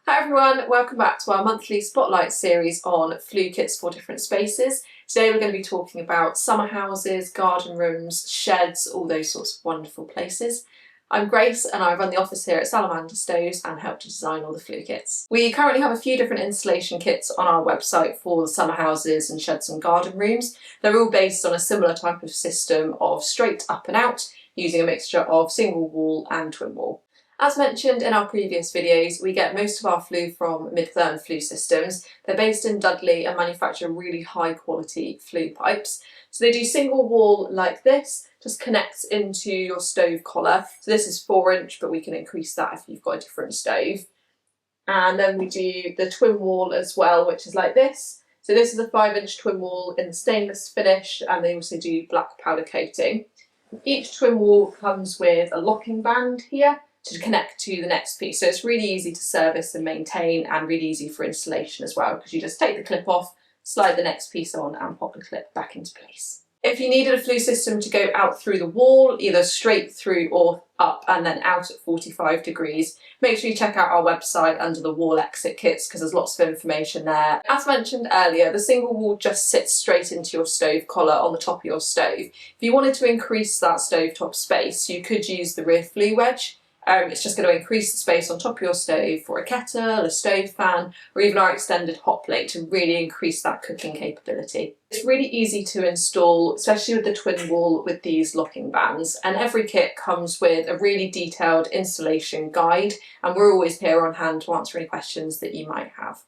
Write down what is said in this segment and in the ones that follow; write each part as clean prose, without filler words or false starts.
Hi everyone, welcome back to our monthly spotlight series on flue kits for different spaces. Today we're going to be talking about summer houses, garden rooms, sheds, all those sorts of wonderful places. I'm Grace and I run the office here at Hobbit Stoves and help to design all the flue kits. We currently have a few different installation kits on our website for the summer houses and sheds and garden rooms. They're all based on a similar type of system of straight up and out, using a mixture of single wall and twin wall. As mentioned in our previous videos, we get most of our flue from Midthurn Flue Systems. They're based in Dudley and manufacture really high quality flue pipes. So they do single wall like this, just connects into your stove collar. So this is 4-inch, but we can increase that if you've got a different stove. And then we do the twin wall as well, which is like this. So this is a 5-inch twin wall in the stainless finish, and they also do black powder coating. Each twin wall comes with a locking band here to connect to the next piece. So it's really easy to service and maintain and really easy for installation as well, because you just take the clip off, slide the next piece on and pop the clip back into place. If you needed a flue system to go out through the wall, either straight through or up and then out at 45 degrees, make sure you check out our website under the wall exit kits because there's lots of information there. As mentioned earlier, the single wall just sits straight into your stove collar on the top of your stove. If you wanted to increase that stovetop space, you could use the rear flue wedge. It's just going to increase the space on top of your stove for a kettle, a stove fan, or even our extended hot plate to really increase that cooking capability. It's really easy to install, especially with the twin wall with these locking bands, and every kit comes with a really detailed installation guide, and we're always here on hand to answer any questions that you might have.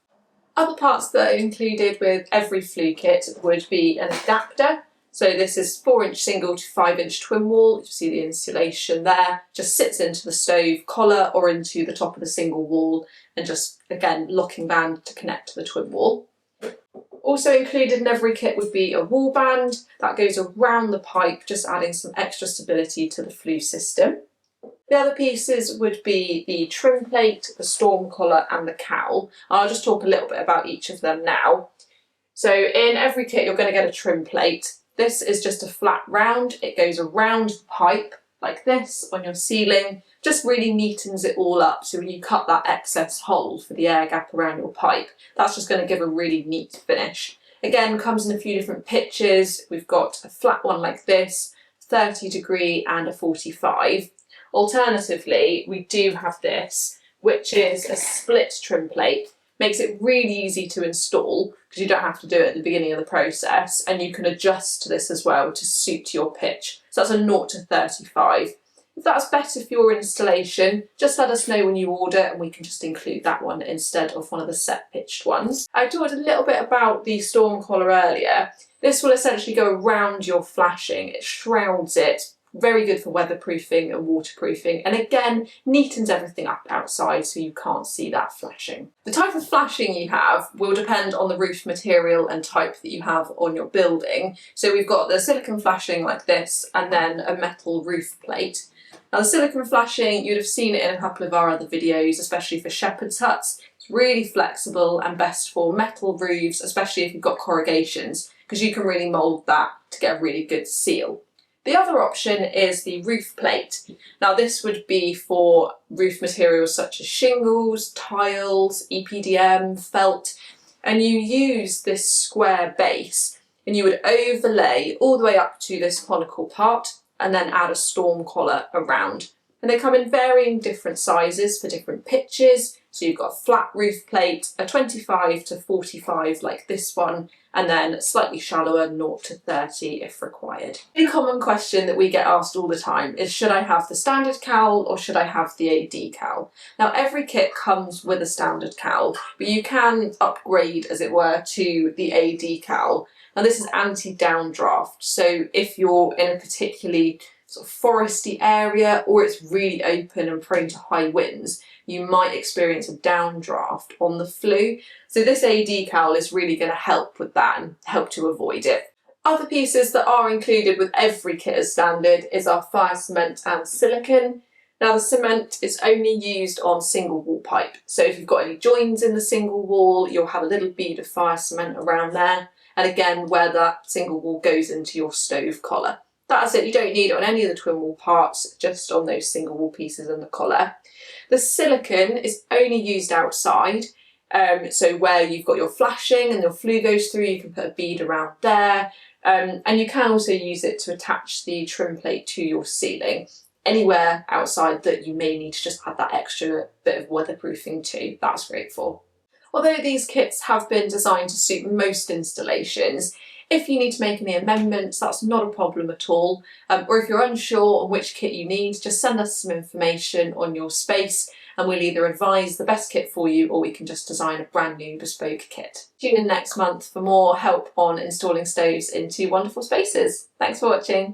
Other parts that are included with every flue kit would be an adapter. So this is 4-inch single to 5-inch twin wall. You see the insulation there, just sits into the stove collar or into the top of the single wall, and just again locking band to connect to the twin wall. Also included in every kit would be a wall band that goes around the pipe, just adding some extra stability to the flue system. The other pieces would be the trim plate, the storm collar and the cowl. I'll just talk a little bit about each of them now. So in every kit you're going to get a trim plate. This is just a flat round. It goes around the pipe like this on your ceiling, just really neatens it all up. So when you cut that excess hole for the air gap around your pipe, that's just going to give a really neat finish. Again, comes in a few different pitches. We've got a flat one like this, 30 degree and a 45. Alternatively, we do have this, which is a split trim plate. Makes it really easy to install because you don't have to do it at the beginning of the process, and you can adjust this as well to suit your pitch. So that's a 0 to 35. If that's better for your installation, just let us know when you order and we can just include that one instead of one of the set pitched ones. I talked a little bit about the storm collar earlier. This will essentially go around your flashing. It shrouds it. Very good for weatherproofing and waterproofing, and again neatens everything up outside so you can't see that flashing. The type of flashing you have will depend on the roof material and type that you have on your building. So we've got the silicone flashing like this and then a metal roof plate. Now the silicone flashing, you'd have seen it in a couple of our other videos, especially for shepherd's huts. It's really flexible and best for metal roofs, especially if you've got corrugations, because you can really mould that to get a really good seal. The other option is the roof plate. Now this would be for roof materials such as shingles, tiles, EPDM, felt, and you use this square base and you would overlay all the way up to this conical part and then add a storm collar around. And they come in varying different sizes for different pitches. So you've got a flat roof plate, a 25 to 45 like this one, and then slightly shallower 0 to 30 if required. A common question that we get asked all the time is, should I have the standard cowl or should I have the AD cowl? Now every kit comes with a standard cowl, but you can upgrade, as it were, to the AD cowl. Now this is anti-downdraft, so if you're in a particularly sort of foresty area or it's really open and prone to high winds, you might experience a downdraft on the flue. So this AD cowl is really going to help with that and help to avoid it. Other pieces that are included with every kit as standard is our fire cement and silicone. Now the cement is only used on single wall pipe. So if you've got any joins in the single wall, you'll have a little bead of fire cement around there. And again, where that single wall goes into your stove collar. That's it, you don't need it on any of the twin wall parts, just on those single wall pieces and the collar. The silicone is only used outside, so where you've got your flashing and your flue goes through, you can put a bead around there, and you can also use it to attach the trim plate to your ceiling. Anywhere outside that you may need to just add that extra bit of weatherproofing to, that's great for. Although these kits have been designed to suit most installations, if you need to make any amendments, that's not a problem at all. Or if you're unsure on which kit you need, just send us some information on your space and we'll either advise the best kit for you or we can just design a brand new bespoke kit. Tune in next month for more help on installing stoves into wonderful spaces. Thanks for watching.